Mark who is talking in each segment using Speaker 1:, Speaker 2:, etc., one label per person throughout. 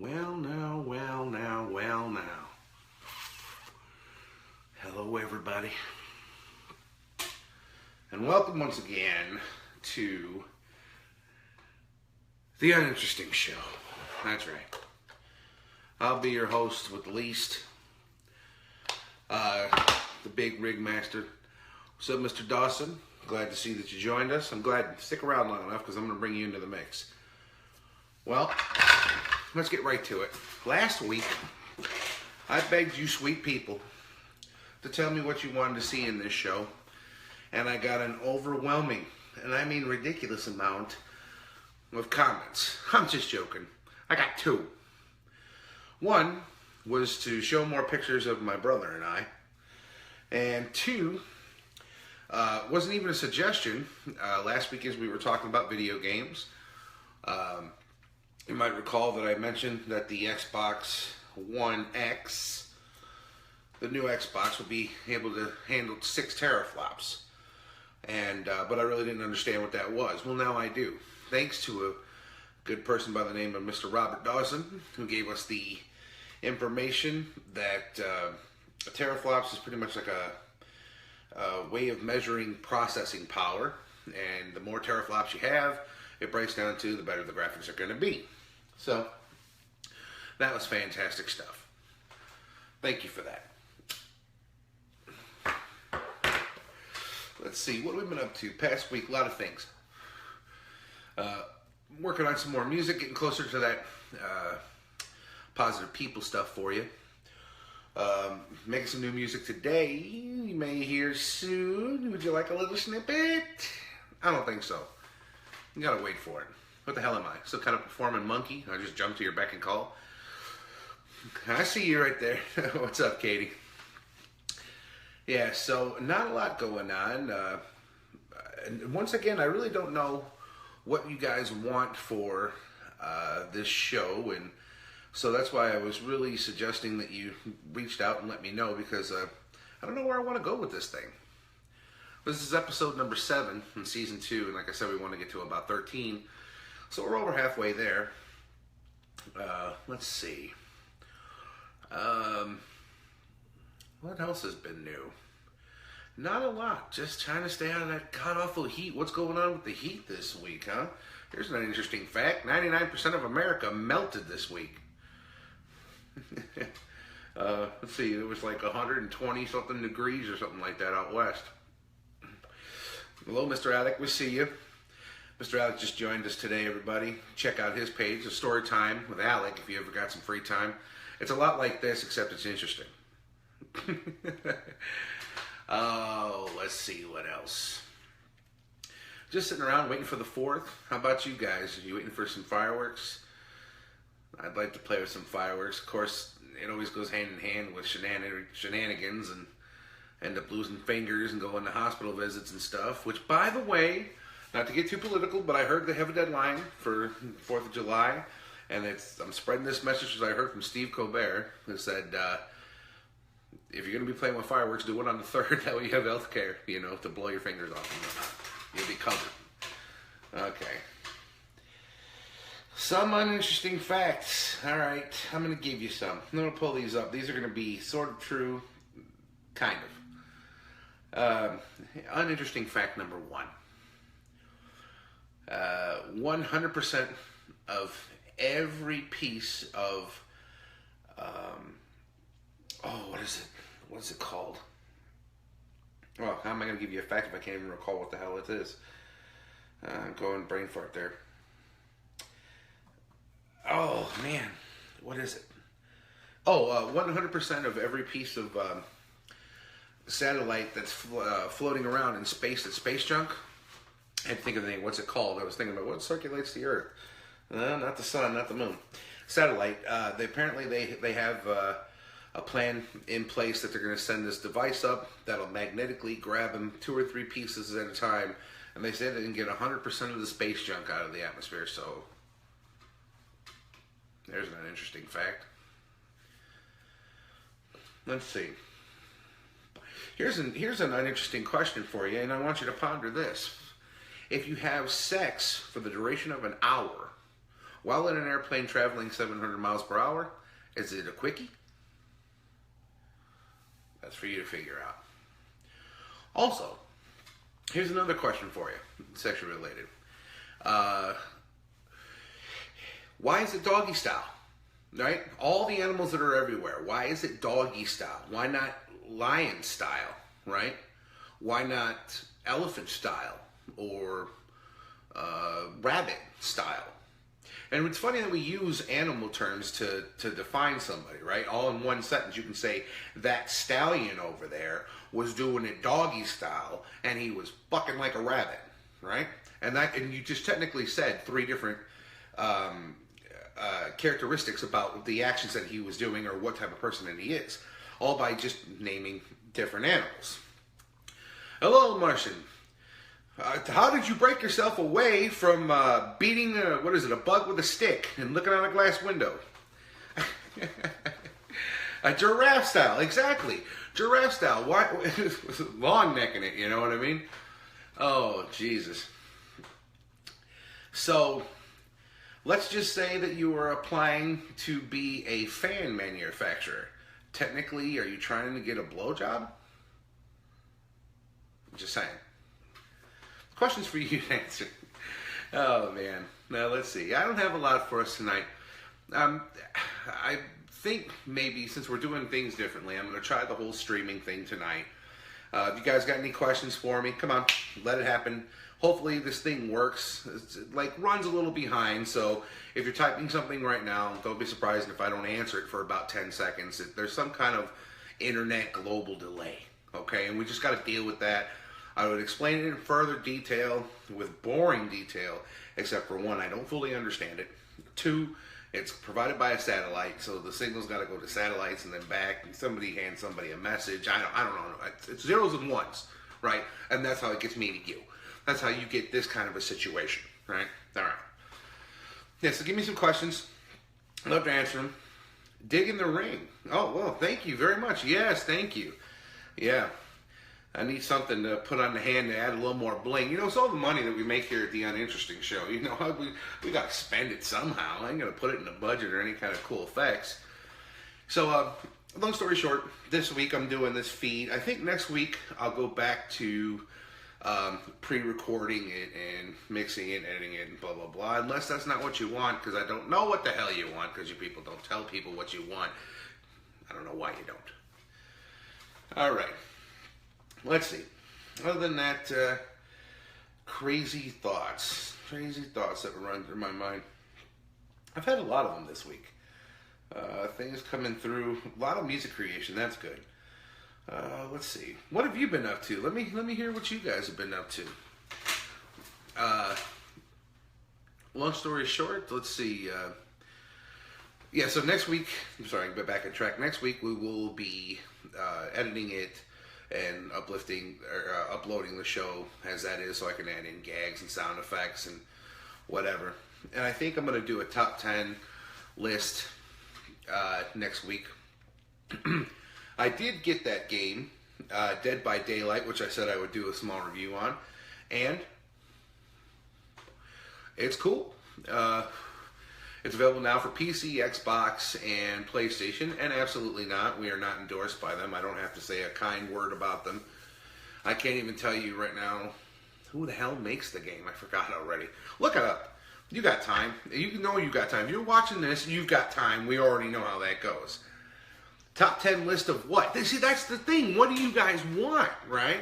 Speaker 1: Well now, well now, well now. Hello everybody. And welcome once again to the Uninteresting Show. That's right. I'll be your host with the least. The big rig master. What's up, Mr. Dawson? Glad to see that you joined us. I'm glad to stick around long enough because I'm going to bring you into the mix. Well, let's get right to it. Last week, I begged you sweet people to tell me what you wanted to see in this show. And I got an overwhelming, and I mean ridiculous amount of comments. I'm just joking. I got two. One was to show more pictures of my brother and I. And two, wasn't even a suggestion. Last week as we were talking about video games, you might recall that I mentioned that the Xbox One X, the new Xbox, would be able to handle 6 teraflops. And but I really didn't understand what that was. Well, now I do. Thanks to a good person by the name of Mr. Robert Dawson, who gave us the information that teraflops is pretty much like a way of measuring processing power, and the more teraflops you have, it breaks down to the better the graphics are going to be. So that was fantastic stuff. Thank you for that. Let's see, what have we been up to? Past week, a lot of things. Working on some more music, getting closer to that positive people stuff for you. Making some new music today. You may hear soon. Would you like a little snippet? I don't think so. You gotta wait for it. What the hell am I? Some kind of performing monkey? I just jumped to your beck and call. I see you right there. What's up, Katie? Yeah, so not a lot going on. And once again, I really don't know what you guys want for this show, and so that's why I was really suggesting that you reached out and let me know, because I don't know where I want to go with this thing. This is episode number 7 in season 2, and like I said, we want to get to about 13, so we're over halfway there. Let's see. What else has been new? Not a lot. Just trying to stay out of that god-awful heat. What's going on with the heat this week, huh? Here's an interesting fact. 99% of America melted this week. Let's see. It was like 120-something degrees or something like that out west. Hello, Mr. Alec. We see you. Mr. Alec just joined us today, everybody. Check out his page, The Story Time with Alec, if you ever got some free time. It's a lot like this, except it's interesting. Oh, let's see what else. Just sitting around waiting for the 4th. How about you guys? Are you waiting for some fireworks? I'd like to play with some fireworks. Of course, it always goes hand in hand with shenanigans and end up losing fingers and going to hospital visits and stuff. Which, by the way, not to get too political, but I heard they have a deadline for 4th of July. And I'm spreading this message as I heard from Steve Colbert, who said, if you're going to be playing with fireworks, do it on the 3rd. That way you have health care, to blow your fingers off. You'll be covered. Okay. Some uninteresting facts. All right, I'm going to give you some. I'm going to pull these up. These are going to be sort of true, kind of. Uninteresting fact number 1. 100% of every piece of, what is it? What is it called? Well, how am I going to give you a fact if I can't even recall what the hell it is? Go and brain fart there. Oh, man. What is it? 100% of every piece of satellite that's floating around in space, that's space junk. I had to think of the name. What's it called? I was thinking about what circulates the Earth. Not the sun, not the moon. Satellite. They have a plan in place that they're going to send this device up that'll magnetically grab them 2 or 3 pieces at a time, and they say they can get 100% of the space junk out of the atmosphere. So there's an interesting fact. Let's see. Here's an uninteresting question for you, and I want you to ponder this. If you have sex for the duration of an hour, while in an airplane traveling 700 miles per hour? Is it a quickie? That's for you to figure out. Also, here's another question for you, sexually related. Why is it doggy style? Right? All the animals that are everywhere, why is it doggy style? Why not lion style? Right? Why not elephant style or rabbit style? And it's funny that we use animal terms to define somebody, right? All in one sentence, you can say that stallion over there was doing it doggy style, and he was bucking like a rabbit, right? And you just technically said three different characteristics about the actions that he was doing or what type of person that he is, all by just naming different animals. Hello, Martian. How did you break yourself away from beating a bug with a stick and looking out a glass window? A giraffe style, exactly. Giraffe style. Why? Long necking it, you know what I mean? Oh, Jesus. So, let's just say that you are applying to be a fan manufacturer. Technically, are you trying to get a blowjob? Just saying. Questions for you to answer. Oh, man. Now, let's see. I don't have a lot for us tonight. I think maybe since we're doing things differently, I'm going to try the whole streaming thing tonight. If you guys got any questions for me, come on, let it happen. Hopefully this thing works. It's like runs a little behind, so if you're typing something right now, don't be surprised if I don't answer it for about 10 seconds. There's some kind of internet global delay, okay? And we just got to deal with that. I would explain it in further detail, with boring detail, except for one, I don't fully understand it. Two, it's provided by a satellite, so the signal's got to go to satellites and then back, and somebody hands somebody a message. I don't know. It's zeros and ones, right? And that's how it gets me to you. That's how you get this kind of a situation, right? All right. Yeah, so give me some questions. I'd love to answer them. Dig in the ring. Oh, well, thank you very much. Yes, thank you. Yeah. I need something to put on the hand to add a little more bling. You know, it's all the money that we make here at the Uninteresting Show. You know, we got to spend it somehow. I ain't going to put it in the budget or any kind of cool effects. So, long story short, this week I'm doing this feed. I think next week I'll go back to pre-recording it and mixing it, editing it, and blah, blah, blah. Unless that's not what you want, because I don't know what the hell you want, because you people don't tell people what you want. I don't know why you don't. All right. Let's see. Other than that, crazy thoughts that run through my mind. I've had a lot of them this week. Things coming through. A lot of music creation. That's good. Let's see. What have you been up to? Let me hear what you guys have been up to. Long story short, let's see. Yeah, so next week, I'm sorry, I'll get back on track. Next week we will be editing it and uploading the show as that is, so I can add in gags and sound effects and whatever. And I think I'm going to do a top 10 list next week. I did get that game, Dead by Daylight, which I said I would do a small review on, and it's cool. It's available now for PC, Xbox, and PlayStation, and absolutely not. We are not endorsed by them. I don't have to say a kind word about them. I can't even tell you right now who the hell makes the game. I forgot already. Look it up. You got time. You know you got time. If you're watching this, you've got time. We already know how that goes. Top 10 list of what? See, that's the thing. What do you guys want, right?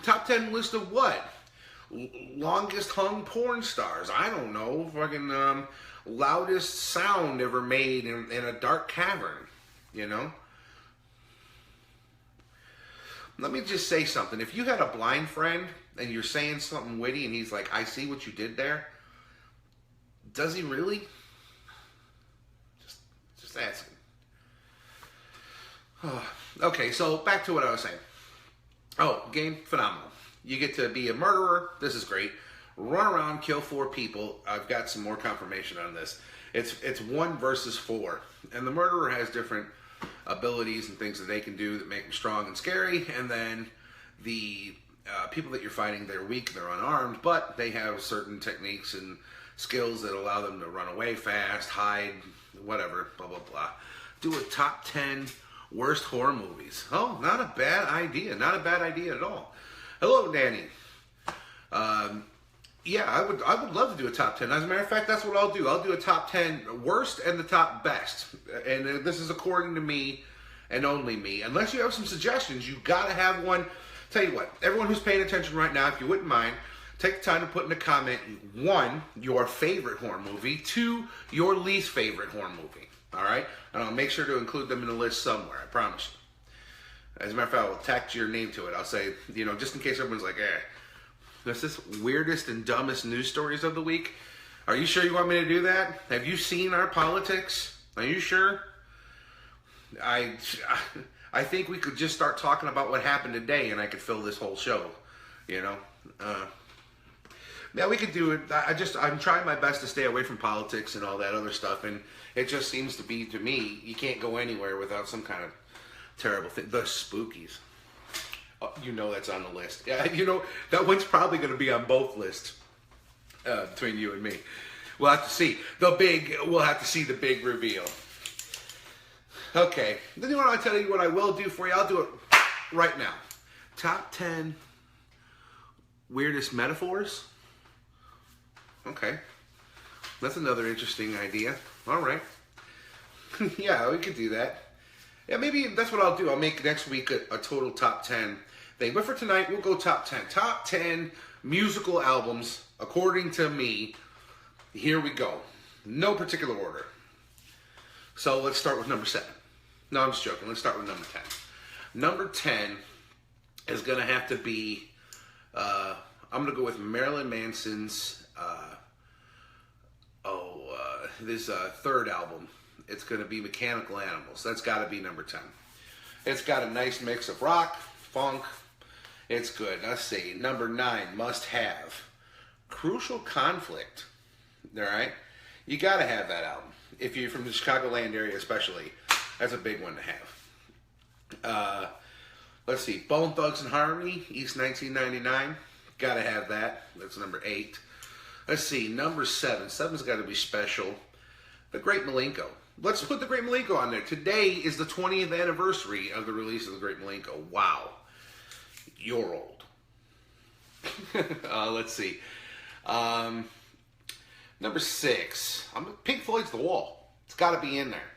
Speaker 1: Top 10 list of what? Longest hung porn stars. I don't know. Fucking loudest sound ever made in a dark cavern, you know? Let me just say something. If you had a blind friend and you're saying something witty and he's like, I see what you did there, does he really? Just asking. Okay, so back to what I was saying. Oh, game, phenomenal. You get to be a murderer. This is great. Run around, kill 4 people. I've got some more confirmation on this. It's 1 versus 4. And the murderer has different abilities and things that they can do that make them strong and scary. And then the people that you're fighting, they're weak, they're unarmed, but they have certain techniques and skills that allow them to run away fast, hide, whatever, blah, blah, blah. Do a top 10 worst horror movies. Oh, not a bad idea. Not a bad idea at all. Hello, Danny. Yeah, I would love to do a top 10. As a matter of fact, that's what I'll do. I'll do a top 10 worst and the top best. And this is according to me and only me. Unless you have some suggestions, you got to have one. Tell you what, everyone who's paying attention right now, if you wouldn't mind, take the time to put in a comment, 1, your favorite horror movie, 2, your least favorite horror movie. All right? And I'll make sure to include them in the list somewhere, I promise you. As a matter of fact, I'll attach your name to it. I'll say, just in case everyone's like, that's this weirdest and dumbest news stories of the week. Are you sure you want me to do that? Have you seen our politics? Are you sure? I think we could just start talking about what happened today and I could fill this whole show, Yeah, we could do it. I'm trying my best to stay away from politics and all that other stuff, and it just seems to be, to me, you can't go anywhere without some kind of terrible thing. The spookies. Oh, that's on the list. Yeah, that one's probably going to be on both lists between you and me. We'll have to see. We'll have to see the big reveal. Okay. Then you want to tell you what I will do for you? I'll do it right now. Top 10 weirdest metaphors. Okay. That's another interesting idea. All right. Yeah, we could do that. Yeah, maybe that's what I'll do. I'll make next week a total top 10 thing. But for tonight, we'll go top 10. Top 10 musical albums, according to me. Here we go. No particular order. So let's start with number 7. No, I'm just joking. Let's start with number 10. Number 10 is going to have to be, I'm going to go with Marilyn Manson's, this third album. It's going to be Mechanical Animals. That's got to be number 10. It's got a nice mix of rock, funk. It's good. Let's see. Number 9, must have. Crucial Conflict. All right? You got to have that album. If you're from the Chicagoland area especially, that's a big one to have. Let's see. Bone Thugs and Harmony, East 1999. Got to have that. That's number 8. Let's see. Number 7. 7's got to be special. The Great Milenko. Let's put The Great Milenko on there. Today is the 20th anniversary of the release of The Great Milenko. Wow. You're old. Let's see. Number 6. Pink Floyd's The Wall. It's got to be in there.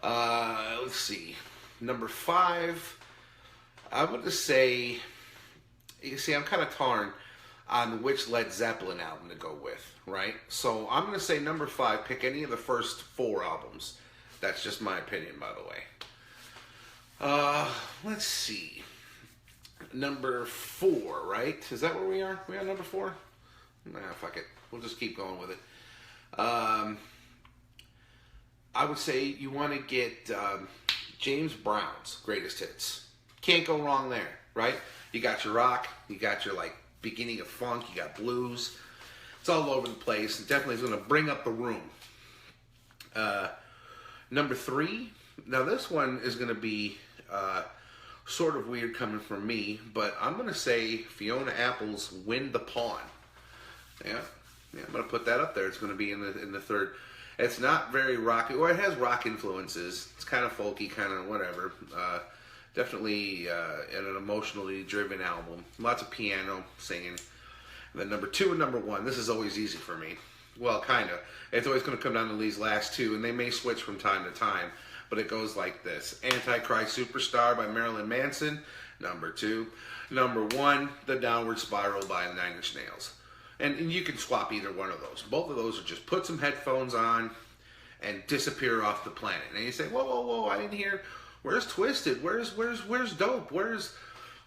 Speaker 1: Let's see. Number 5. I'm going to say... You see, I'm kind of torn on which Led Zeppelin album to go with, right? So I'm going to say number 5, pick any of the first 4 albums. That's just my opinion, by the way. Let's see. Number 4, right? Is that where we are? We on number 4? Nah, fuck it. We'll just keep going with it. I would say you want to get James Brown's Greatest Hits. Can't go wrong there, right? You got your rock, you got your beginning of funk, you got blues. It's all over the place. It definitely is going to bring up the room. Number 3. Now this one is going to be sort of weird coming from me, but I'm going to say Fiona Apple's Win the Pawn. Yeah, I'm going to put that up there. It's going to be in the third. It's not very rocky. Well, it has rock influences. It's kind of folky, kind of whatever. Definitely an emotionally driven album. Lots of piano, singing. And then number 2 and number 1. This is always easy for me. Well, kind of. It's always going to come down to these last 2, and they may switch from time to time. But it goes like this. Antichrist Superstar by Marilyn Manson. Number 2. Number 1, The Downward Spiral by 9 Inch Nails. And you can swap either one of those. Both of those are just put some headphones on and disappear off the planet. And you say, whoa, I didn't hear... Where's Twisted? Where's Dope? Where's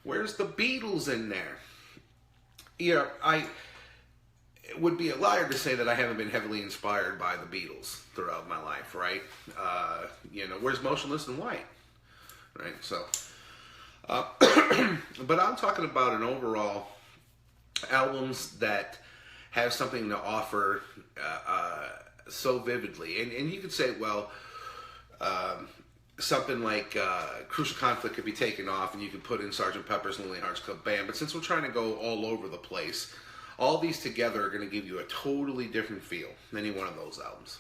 Speaker 1: the Beatles in there? It would be a liar to say that I haven't been heavily inspired by the Beatles throughout my life, right? Where's Motionless in White? Right? So, but I'm talking about an overall albums that have something to offer so vividly. And you could say, well, something like Crucial Conflict could be taken off and you could put in Sgt. Pepper's Lonely Hearts Club Band. But since we're trying to go all over the place, All these together are going to give you a totally different feel than any one of those albums.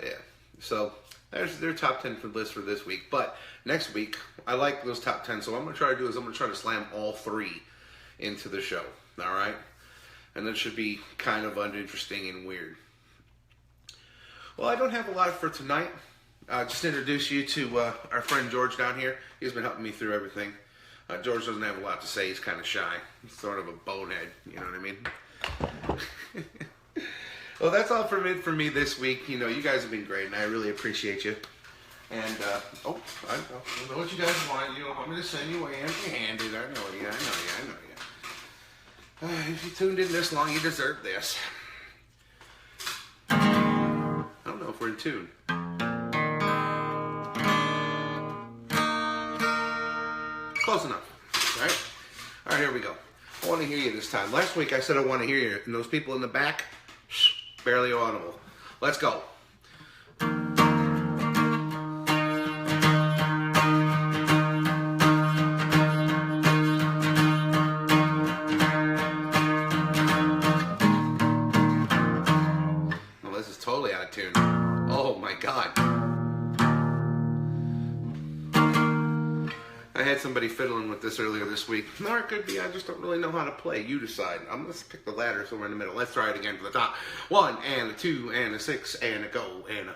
Speaker 1: Yeah, so there's their top 10 for the list for this week. But next week, I like those top 10, so what I'm going to try to do is I'm going to try to slam all 3 into the show, all right? And that should be kind of uninteresting and weird. Well, I don't have a lot for tonight. Just introduce you to our friend George down here. He's been helping me through everything. George doesn't have a lot to say. He's kind of shy. He's sort of a bonehead. You know what I mean? Well, that's all for me this week. You know, you guys have been great, and I really appreciate you. And, I know what you guys want. You don't want me to send you away empty-handed. I know you. If you tuned in this long, you deserve this. I don't know if we're in tune. Close enough, right? All right, here we go. I want to hear you this time. Last week I said I want to hear you, and those people in the back, barely audible. Let's go. Well, this is totally out of tune. Oh my God. I had somebody fiddling with this earlier this week. No, it could be I just don't really know how to play. You decide. I'm going to pick the ladder somewhere in the middle. Let's try it again from the top. 1 and a 2 and a 6 and a go and a...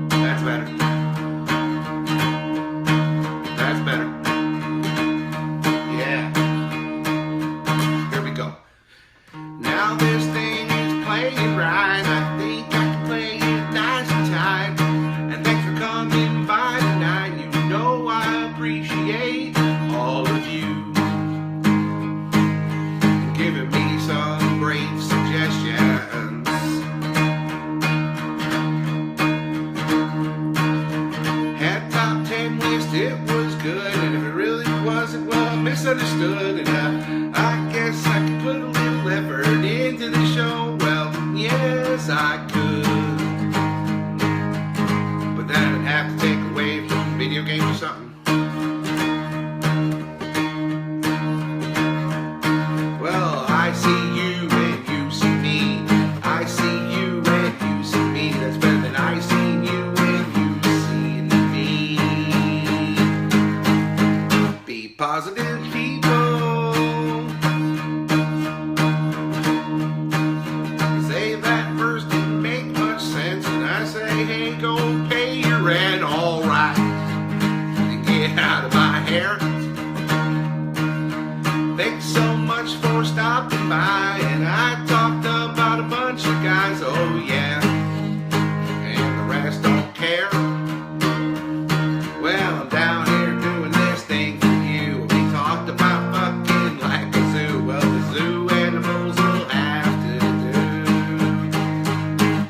Speaker 1: That's better. That's better. Yeah. Here we go. Now this thing is playing right. I think I can play it nice and tight. And thanks for coming by tonight. You know I appreciate all of you giving me some great suggestions. Had top 10 list, it was good, and if it really wasn't, well, I misunderstood. And I guess I could put a little effort into the show. Well, yes, I could, but then I'd have to take away from video games or something. Well, I see you and you see me. I see you and you see me. That's better than I seen you and you seeing me. Be positive people. Say that verse didn't make much sense, and I say, hey, go pay your rent, all right. Get out of my hair. Thanks so much for stopping by, and I talked about a bunch of guys, oh yeah, and the rest don't care. Well, I'm down here doing this thing for you. We talked about fucking like a zoo. Well, the zoo animals will have to do.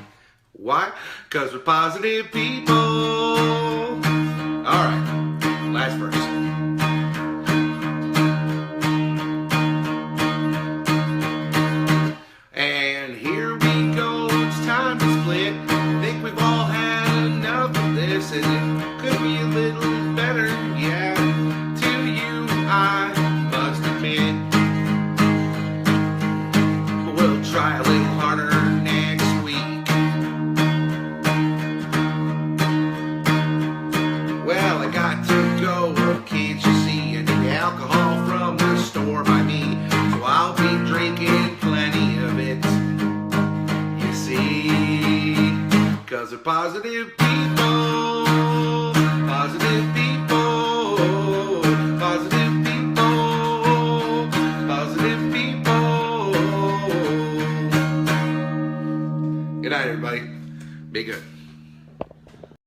Speaker 1: Why? 'Cause we're positive people. Alright, last verse. And here we go, it's time to split. I think we've all had enough of this, and it could be a little better, yeah. To you, I must admit. We'll try a little harder next week. Well, I got to go, can't you see? I need alcohol from the store by me, so I'll be drinking plenty of it. You see, 'cause we're positive people, positive people, positive people, positive people. Good night, everybody. Be good.